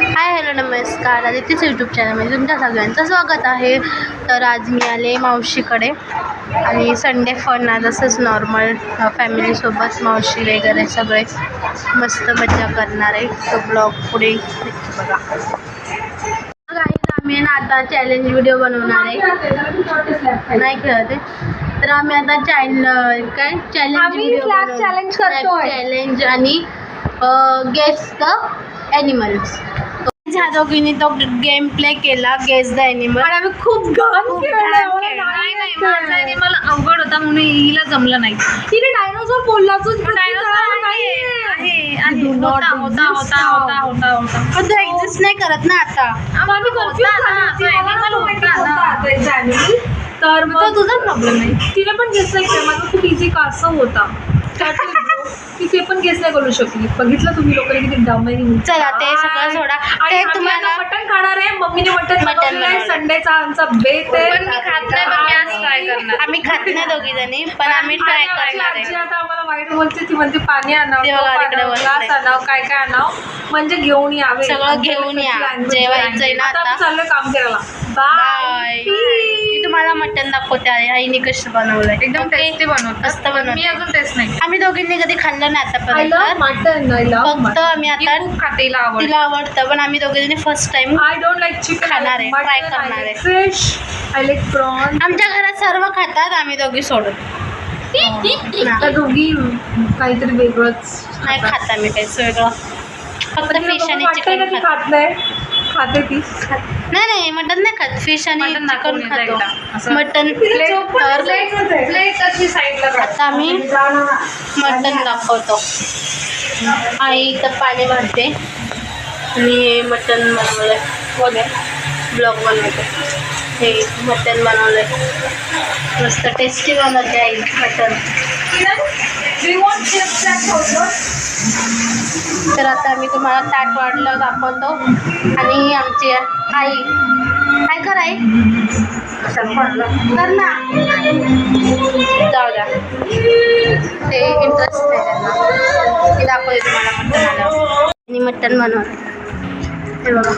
Hi hello नमस्कार, आदित्यच YouTube चॅनलमध्ये तुमच्या सगळ्यांचं स्वागत आहे. तर आज मी आले मावशीकडे आणि संडे फन आज असंच नॉर्मल फॅमिलीसोबत मावशी वगैरे सगळे मस्त मजा करणार आहे. तो ब्लॉग पुढे बघा. आम्ही ना आता चॅलेंज व्हिडिओ बनवणार आहे. नाही खेळत आहे तर आम्ही आता चॅलेंज करतोय. चॅलेंज आणि गेस द ॲनिमल्स. ह्या दोघींनी तो गेम प्ले केला, गेस द ॲनिमल. आम्ही खूप घाण माझा ॲनिमल अवघड होता म्हणून हिला जमलं नाही. तिने डायनोसॉर बोलला तो एक्झिस्ट नाही करत ना आता. तर मग तुझा प्रॉब्लेम आहे. तिने पण गेस नाही केला. माझा खूप इझी कासव होता ती ते पण गेस नाही करू शकली. बघितलं तुम्ही लोकांनी किती डम आहे. चला ते सगळं सोडा. आणि तुम्हाला मटण खाणार आहे. मम्मीने मटण संडेचा आमचा बेत आहे. पण मी खात नाही, पण मी आज ट्राय करणार. आम्ही खात नाही दोघी जणी, पण आम्ही ट्राय करणार आहे. आता आम्हाला वाईट बोलते. ती म्हणते पाणी आणावं, ग्लास आणावं, काय काय आणावं, म्हणजे घेऊन यावे. सगळं घेऊन या. जेवायचंय ना आता. चाललोय काम करायला. बाय. मी तुम्हाला मटण दाखवते आहे. आईने कसं बनवलंय. एकदम टेस्टी बनवत. मस्त बनवत. मी अजून टेस्ट नाही. आम्ही दोघींनी कधी खाल्लं नाही आतापर्यंत. फक्त आम्ही आता तिला आवडतं, पण आम्ही दोघींनी first time I don't like chicken खाणार आहे, ट्राय करणार आहे. Fish, I like prawn. आमच्या घरात सर्व खातात, आम्ही दोघी सोडून. आता दोघी काहीतरी वेगळंच नाही खात आम्ही काहीच वेगळं. फक्त फिश आणि चिकन खात नाही. खाते ती नाही मटन नाही खात. फिश आणि चिकन खातो. मटन आता आम्ही मटन दाखवतो. आई इथं पाणी भरते आणि मटन बनवलंय. बघा ब्लॉग बनवते. हे मटन बनवलंय मस्त टेस्टी बनवते आई मटन. तर आता मी तुम्हाला ताट वाढलं दाखवतो. आणि आमची आई काय कराय कर ना, जाऊ द्या ते इंटरेस्ट आहे त्यांना. मी दाखवते तुम्हाला मटन आलं आणि मटन बनवलं. हे बघा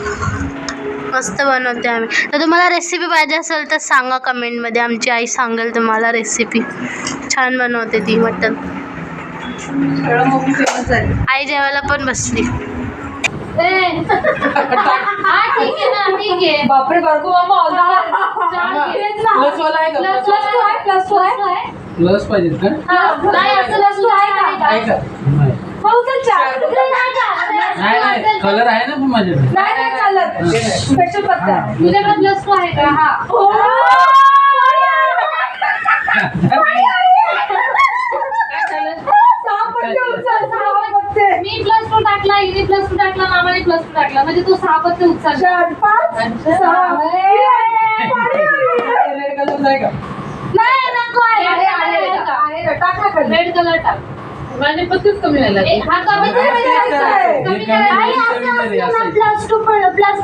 मस्त बनवते आम्ही. तर तुम्हाला रेसिपी पाहिजे असेल तर सांगा कमेंटमध्ये. आमची आई सांगेल तुम्हाला रेसिपी. छान बनवते ती मटन. आई जेवायला पण बसली. बापरे बारको प्लस पाहिजे का? नाही कलर आहे ना पण माझ्याकडे. नाही चालत. स्पेशल पत्ता तुझ्याकडे प्लस टू आहे का? हा मी प्लस टू टाकला, हिने प्लस टू टाकला, मामाने प्लस टू टाकला, म्हणजे तो 6 पत्ते उचलला. नाही नको आहे. रेड कलर टाक. माझे पत्तेच कमी व्हायला. हा कमी प्लस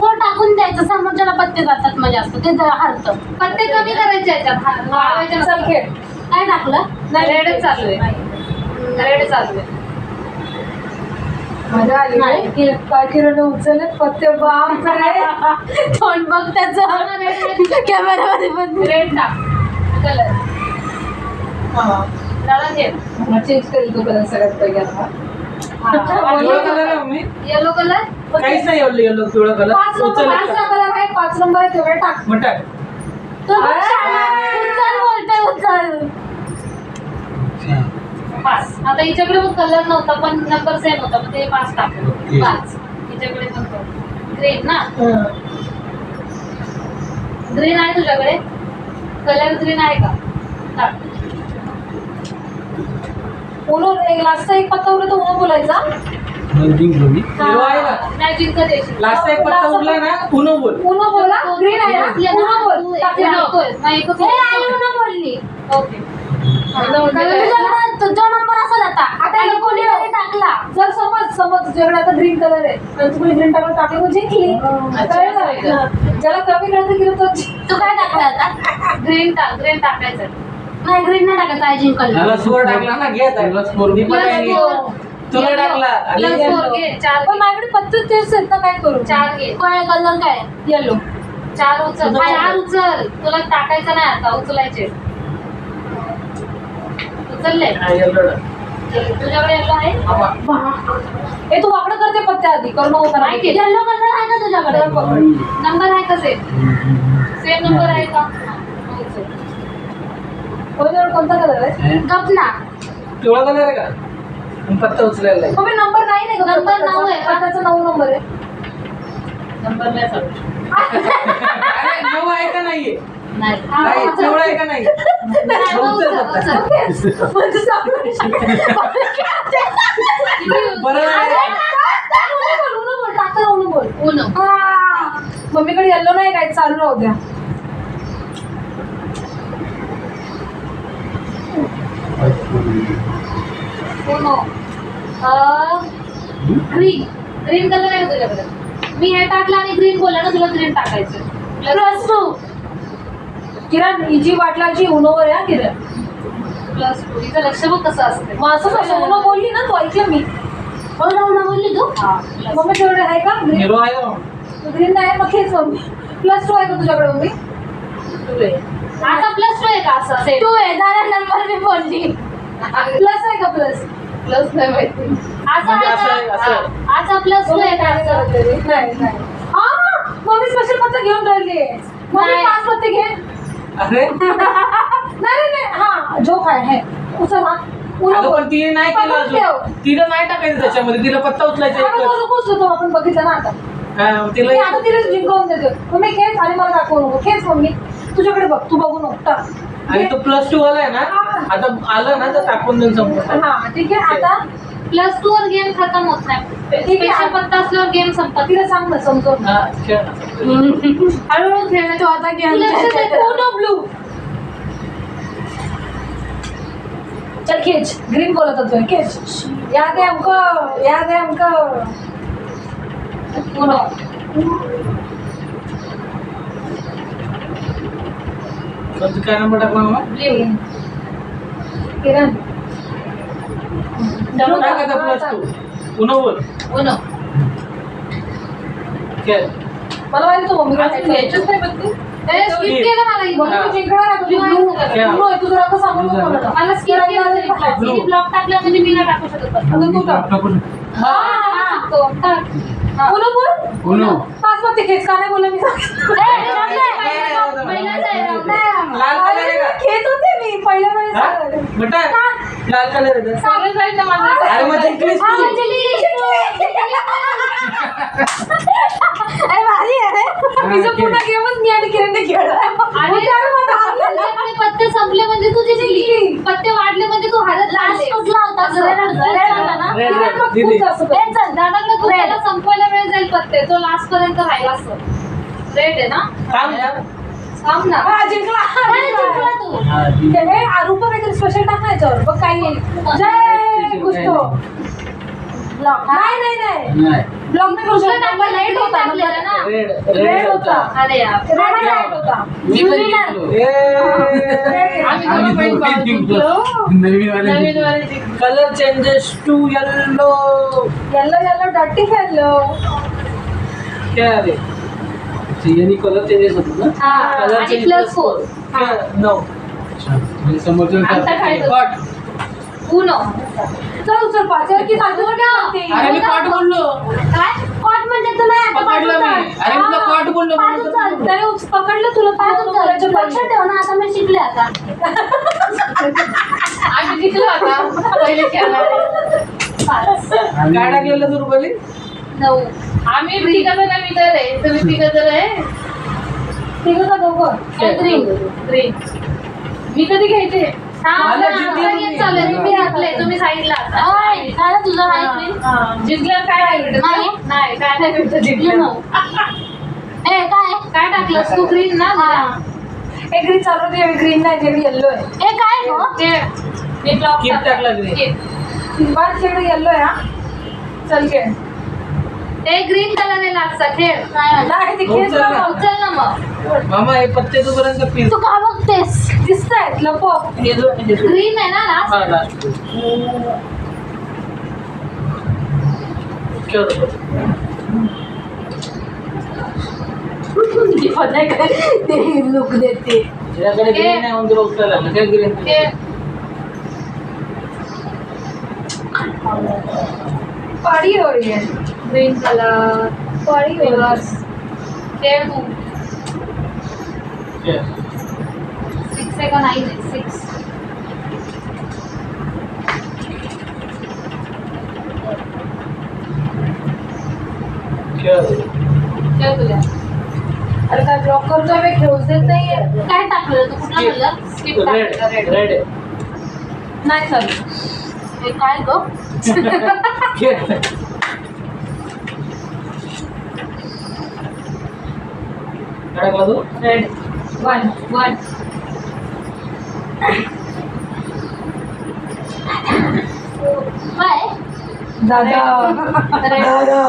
4 टाकून द्यायचं. समोरच्याला पत्ते जातात म्हणजे असतं ते हरतं. पत्ते कमी करायचे याच्यात. काय टाकलं? नाही रेडच चालू आहे. रेड चालू आहे. मजा आली. काय किरण उचलले पत्ते. बाप तोंड बघ त्याचं कॅमेरामध्ये पण. रेड टाक कलर. चेंज करेल तो कलर सगळ्यात पहिले. येलो कलर काहीच नाही. येलो पिवळा कलर 5 कलर आहे. 5 नंबर आहे तेवढे टाक. मग टाक. उचल 5. आता हिच्याकडे पण कलर नव्हता पण नंबर सेम होता, मग ते 5 टाकलं. 5 हिच्याकडे पण ग्रीन ना. ग्रीन आहे तुझ्याकडे? कलर ग्रीन आहे का? टाक. उनो लास्टचा एक पत्ता उरला तो उनो बोलायचा. जिंकलो मी. नाही जिंकत येशील. लास्ट एक पत्ता उरला ना उनो बोल. उनो बोला. ग्रीन आहे ना. उनो बोल. नाही उनो बोलली. ओके तुझा नंबर असेल आता. कोणी टाकला. जर समज तुझ्याकडे आता ग्रीन कलर आहे तर तू ग्रीन कलर टाकले तो जिंकली. ज्याला कमी कळतं की तू काय टाकलं आता? ग्रीन टाकायचं. नाही ग्रीन नाही टाकायचं. आहे जिंकल. मला स्कोर टाकला ना. घे आता स्कोर. मी पण तुला टाकला Plus आणि 4 घे. 4 पण माझ्याकडे पत्ते तेच आहेत ना, काय करू? 4 घे. काय कलर काय येलो. 4 उचल. तुझं 4 उचल. तुला टाकायचं नाही आता, उचलायचे. उचलले. हा, yellow टाक. तुझ्याकडे येलो आहे? ए तू वाकडं करते पत्ते आधी, करू नको करा. नाही केलं. येल्लो कलर आहे का तुझ्याकडे नंबर आहे का सेम नंबर आहे का? उचल. कोणत्या- कोणता कलर आहे? हे? गप ना पिवळा कलर आहे का मग पत्ता उचलायला आहे. मम्मी नंबर नाही नाही का? नंबर पत्त्याचा? 9 आहे का? पत्त्याचा 9 नंबर आहे. नंबर नाही सांगू. अरे, नऊ आहे का नाहीये नाही. नाही, पिवळा आहे का नाही नाही, उचल उचल, पत्ता. उचल. म्हणजे सांगू शकते. बरं आहे. उन्हो बोल, टाकता उन्हो बोल. उनो. हा. मम्मीकडे येल्लो नाही काय, चालू राहू द्या. उनो. ग्रीन. ग्रीन कलर आहे का तुझ्याकडे? मी हे टाकलं आणि ग्रीन बोलला ना, तुला ग्रीन टाकायचं. +2. किरण ही जी वाटलाची उन्होवर आहे हा, किरण. +2. हिचं लक्ष बघ कसं असतं. मग असं कसं उन्हो बोलली ना, तू ऐकलं मी. उन्हा बोलली तू मम्मी तेवढे आहे का ग्रीन? हिरो आहे का ग्रीन नाही, मग हेच मम्मी. +2 आहे का तुझ्याकडे मम्मी? आता +2 आहे का असं सेम? तू आहे दादा नंबर मी बोलली प्लस आहे का प्लस? प्लस नाही माहिती. असं म्हणजे असं आहे आहे, का? असं आहे. हा. आता +2 आहे का असं? नाही नाही. हा मम्मी स्पेशल पत्ता घेऊन राहिली. मम्मी नाही. 5 पत्ते घे. अरे नाही नाही हा जोक आहे उचल हा. अगं पण तिने नाही केलं पकडून ठेव. अजून तिला नाही टाकायचं त्याच्यामध्ये तिला पत्ता उचलायचा आता एकच तो पोचलो आपण बघितलं ना आता. हा, तिला मी आता तिला जिंकवून देतो. मम्मी खेच आणि मला दाखवू नको. खेच मम्मी तुझ्याकडे बघ, तू बघू नको. टाक. आणि तो +2 वाला आहे ना आता आलं ना तर टाकून देऊन संपलं हा ठीक आहे. आता +2 वर गेम खतम होत नाही. ठीक आहे. स्पेशल पत्ता असल्यावर गेम संपत. तिला सांग ना समजून. हा खेळ ना. हळूहळू खेळण्यात तू आता तू लक्ष दे. उन्हो ब्लू. चल खेच. ग्रीन बोलत होतो खेच. याद है हमको, याद है हमको. उनो. कोणतं काय नंबर टाकला मग ब्ल्यू. किरण टाकायचा +2 पुन्हा बोल उनो. खेळ मला माहिती तू मम्मी अजून घ्यायचंच नाही पण तू. स्किप केलं मला ही. मम्मी तू जिंकणार आहे तुझी नाही ब्लू. झालं. ब्लू आहे तुझं रंग सांगू नको मला. मला स्किप केलं. Blue. ब्लॉक टाकला म्हणजे मी नाही टाकू शकत पत्ता. अगं तू टाक. टाकून हा, तो टाक. हा. उन्हो बोल. उन्हो. 5 पत्ते खेच. का नाही बोलले मी? पहिलाच आहे. लाल कलर आहे का खेच होते मी पहिल्या वेळेस. हा? बेटा लाल कलर आहे का? सगळं जायचं माझं. अरे मग जिंकलीस हा, तू अरे भारी आहे. तिचं पूर्ण गेमच मी आणि किरणने खेळलाय. आणि विचार मग हारले. आपले पत्ते संपले म्हणजे तू जिंकली. पत्ते वाढले म्हणजे तू हरत लास्ट कुठला होता red होता ना? Red, किरण मग दीदी. खूप जास्त ए, चल, दादाला तू त्याला संपवायला वेळ जाईल पत्ते. तो लास्ट पर्यंत राहिला असतो. रेड आहे ना? थांब यार. थांब ना. हा, जिंकला. अरे, जिंकला तू. हा, जिंक. हे आरूपा काहीतरी स्पेशल टाकायच्यावर बघ काही नाही. जय कुस्तो. ब्लॉक नाही नाही नाही नाही ब्लॉक नाही करू दुसरं शकत. टाकलं, लाईट red होता टाकलेलं ना? रेड रेड होता. अरे यार. रेड लाईट होता. मी पण जिंकलो. आम्ही दोघं पण पाहू जिंकलो. नवीन वाले जिंकलो. Colour changes to yellow yellow yellow dirty खेळलो. काय रे यानी कलर चेंजेस होतो ना हा, कलर आणि चेंज +4. नो समोरचं आता कट उनो. चल उचल पाचर की सांगतो ना. अरे मी कट बोललो काय? कॉट म्हणजे तू नाही आता पकडलं मी अरे मी कट बोललो पाच उचल. त्याने पकडलं तुला पाच उचल. लक्ष ठेव ना आता मी शिकले आता आम्ही जिंकलो आता. पहिले खेळणार. काय टाकलेलं तू रुपाली 9. आम्ही तिघं जण मित्र आहे. तुम्ही तिघं जण आहे. तिघं का दोघं? ग्रीन. ग्रीन. मी कधी घ्यायचे? मला जिंकली तुम्ही. चालेल. मी घातले. तुम्ही साईडला आता. ओय, काय तुझं आहे green? जिंकल्यावर काय नाही भेटत? नाही. नाही, काय नाही भेटत You जिंकल्यावर. know. ए काय काय टाकलंस तू? ग्रीन ना? एक ग्रीन चालू दे. ग्रीन नाही ते येल्लो आहे. ए काय गो ते मी ब्लॉक Keep टाकला green. माझ्याकडे येल्लो आहे हा. चल खेळ. ते ग्रीन कलर आहे लास्टचा. खेळ. नाही ते खेळ उचल ना. उचल ना मग. मामा हे पत्ते तोपर्यंत पीस तू का बघतेस दिसतायत लपव. हे जो ग्रीन आहे ना लास्ट? हा लास्ट खेळ ते लुक देते. तुझ्याकडे ग्रीन नाही म्हणून तुला उचलायला लागलं काय ग्रीन पाडी हो रही है. ग्रीन कलर पाडी हो रही है. खेळ तू खेळ 6 आहे का 9 आहे 6 खेळ खेळ तुझ्या अरे काय ब्लॉक करतोय मी खेळूच देत नाहीये. काय टाकलं तू कुठला कलर स्किप रेड टाकलं रेड रेड नाही चालू. हे काय ग खेळ काय टाकला तू रेड 1 काय दादा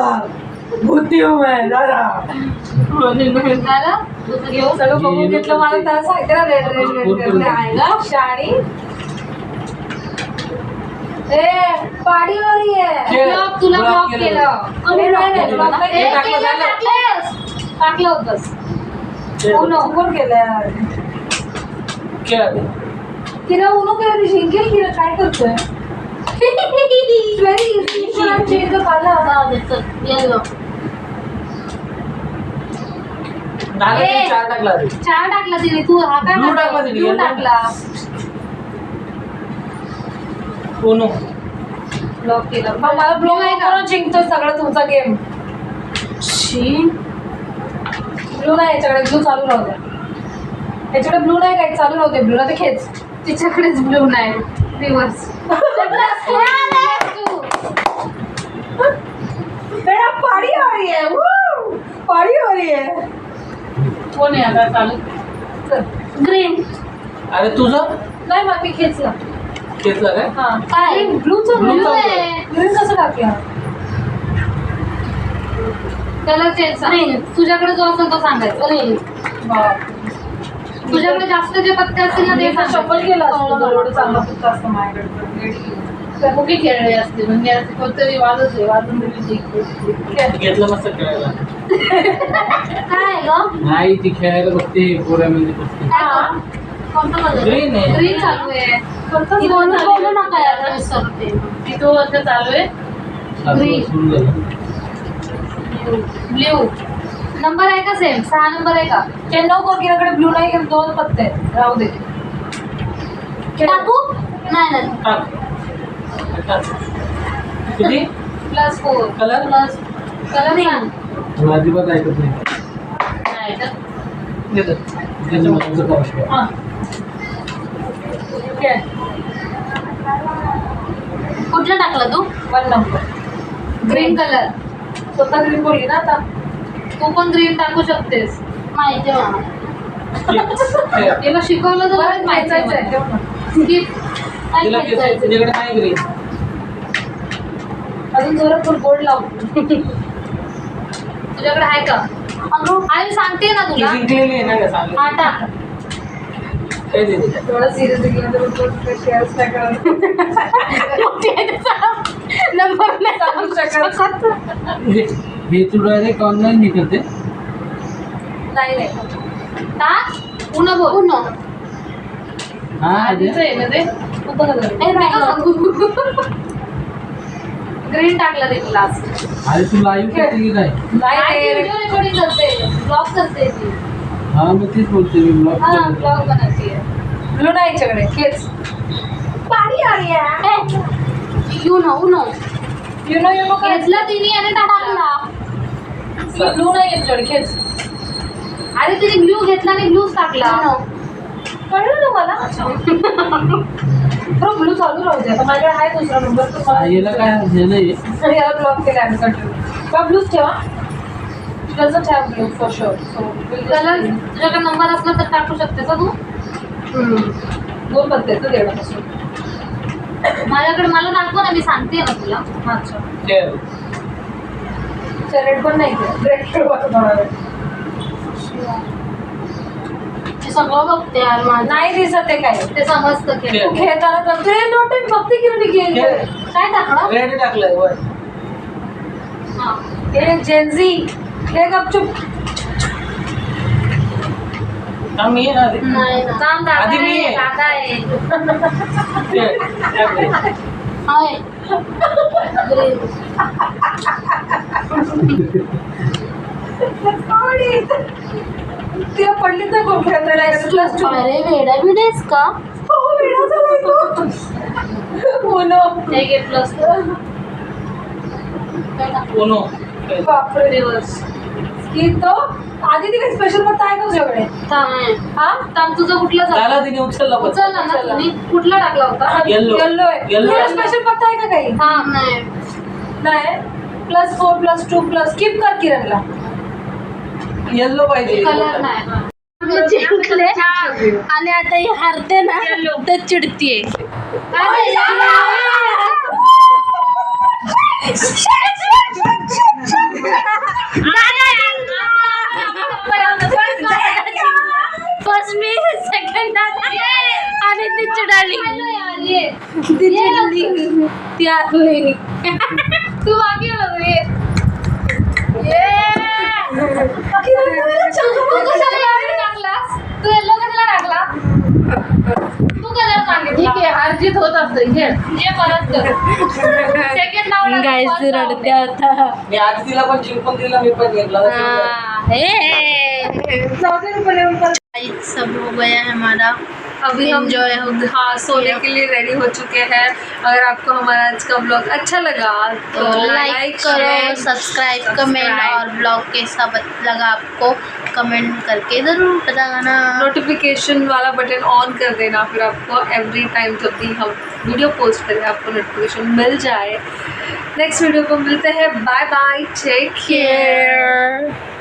भूती हूं मैं दादा. झालं दुसरं घेऊ सगळं बघून घेतलं मला त्याला सांगितलं ना रेड रेड रेड आहे ना शाणी. ए पाडी हो रही है. खेळ. ब्लॉक तुला ब्लॉक ब्लॉक केलं. केलं अरे नाही नाही ब्लॉक ए, नाही टाकलं, केलं, झालं. टाकलंस. टाकलं होतंस उनो कोण केलं. खेळ तिला उनो केलं जिंकेल तिला काय करतोय. व्हेरी इझी चेंज काढला. जाऊ दे, चल, येलो. झालं ए. ते 4 टाकला रे चहा टाकला तिने तू हा काय Blue टाकला? टाकला तिने, Blue yellow. टाकला ओनो ब्लॉक केलं मग मला ब्लॉक करून जिंकतोय सगळं तुमचा गेम. ब्लू नाही याच्याकडे ब्लू चालू राहू द्या. याच्याकडे ब्लू नाही काय चालू राहू दे. ब्लू ना ते खेच. तिच्याकडेच ब्लू नाही रिव्हर्स बेटा पारी हो रही है. वू पारी हो रही है. कोण आहे आता चालू ग्रीन अरे तुझं नाही मग मी खेचला. घेतला काय हा काय ब्लूचा Blue ब्लू चा आहे ग्रीन कसं टाकला. कलर चेंज नाही तुझ्याकडे जो असेल तो सांगायचा नाही तुझ्याकडे जास्त जे पत्ते असतील ना ते शफल केला असतं एवढं चांगलं पुस्तक असतं माझ्याकडे. मुली खेळले असते म्हणजे असं कोणतरी वाजत आहे वाजून घेतलं मस्त खेळायला काय ग नाही ती खेळायला बघते पोऱ्यामध्ये बसते कोणतं कलर Green आहे. ग्रीन चालू आहे कोणतं ती बोलू बोलू नका यार विसरते ती तो वर्ष चालू आहे Green. सुरू झालं ब्ल्यू नंबर आहे का सेम 6 नंबर आहे का चेन्नई कोकिराकडे ब्लू नाही घेऊन 2 पत्ते आहेत. राहू दे. टाकू नाही नाही टाक टाक. किती +4 Color? प्लस कलर नाही तुला अजिबात ऐकत नाही नाही का देतो त्याच्यामध्ये तुझं काम आहे. हां खेळ. कुठला टाकला तू 1 नंबर. ग्रीन कलर स्वतः ग्रीन बोलली ना आता. तू पण ग्रीन टाकू शकतेस माहिती आहे मला खेळ. तिला शिकवलं तर परत माहिती खेचायचं आहे. ठेव ना. स्किप तिला खेचायचं. तुझ्याकडे नाही ग्रीन अजून जोरात बोर्ड लाव. तुझ्याकडे आहे का आई सांगते ना ती तुला जिंकलेली आहे ना का सांग हा टाक काय देते थोडा सिरियस घेऊन तर शेअर्स नाही करत. नंबर नाही सांगू शकत. हे तू डायरेक्ट ऑनलाईन हे करते नाही नाही. टाक उन्हा बोल उन्हा हा आधीच आहे ना ते कोणतं color आहे? ए, नका सांगू ग्रीन टाकला ते क्लास अरे तू लाईव्ह करते की काय नाही रे. व्हिडिओ रेकॉर्डिंग करते ब्लॉग करते ती हा मग तेच बोलते मी ब्लॉग हा ब्लॉग बनवते ब्लू नाही याच्याकडे. खेच. पाणी आली आहे. उनो यु नो काय. घेतला तिने आणि टाकला ब्लू नाही याच्याकडे. खेच. अरे तिने ब्ल्यू घेतला आणि ब्लूच टाकला कळलं ना मला. बरं ब्लू चालू राहू दे. आता माझ्याकडे आहे दुसरा नंबर. तो मला याला काय हे नाही आणि याला ब्लॉक केला आम्ही कंटिन्यू. का ब्लूच ठेवा. Doesn't have blue for sure. So colour तुझ्याकडे नंबर असला तर टाकू शकतेस का तू 2 पत्ते तर देण्यापासून. माझ्याकडे मला दाखव ना मी सांगते ना तुला अच्छा. खेळ. रेड पण नाही रेड ठेवा. मी सगळं बघते यार माझं नाही दिसत आहे काय. ते समजतं की खेळ. खेळताना बघते नोट बघते की नाही गेली. खेळ. काय टाकलं रेड टाकलंय वर हाँ ये जेंजी हे गपचूप काम ये ना आधी. नाही ना. काम दादा आधी मी आहे आहे. दादा आहे ते, त्याकडे. आहे. तिला पडली तर खूप प्लस टू अरे वेडा बिडेस का? हे घे प्लस उनो. बापरे रिवर्स की तो आधी ती काही स्पेशल पत्ता आहे का तुझ्याकडे हा थांब तुझं कुठला त्याला झाला तिने उचलला पण. उचलला ना तुम्ही कुठला टाकला होता येल्लो. येल्लो आहे येल्लो तुला आहे. स्पेशल पत्ता आहे का काही हा नाही. नाही +4 +2 प्लस स्किप कर किरणला येल्लो पाहिजे. कलर नाही मी जिंकले आणि आता ही हारते ना तर चिडतीये. फर्स्ट मी सेकंड आणि ती चिडाली. ती चिडली. ती आली. तू बाकी तू कशाला yellow टाकलास तू येल्लो कशाला टाकला तू कलर सांगितला ठीक आहे हार जीत होत असते. ये परत कर सेकंड राऊंड गाईस रडते आता. मी आज तिला पण जिंकून दिला मी पण घेतला. सब हो गया है हमारा. अभी हम Enjoy हो गया. हाँ सोने के लिए रेडी हो चुके हैं. अगर आपको हमारा आज का ब्लॉग अच्छा लगा तो लाइक करो, सब्सक्राइब, कमेंट और ब्लॉग कैसा लगा आपको कमेंट करके ज़रूर बताना. नोटिफिकेशन वाला बटन ऑन कर देना फिर आपको एवरी टाइम जब भी हम वीडियो पोस्ट करें आपको नोटिफिकेशन मिल जाए. नेक्स्ट वीडियो को मिलते हैं. Bye bye, take care.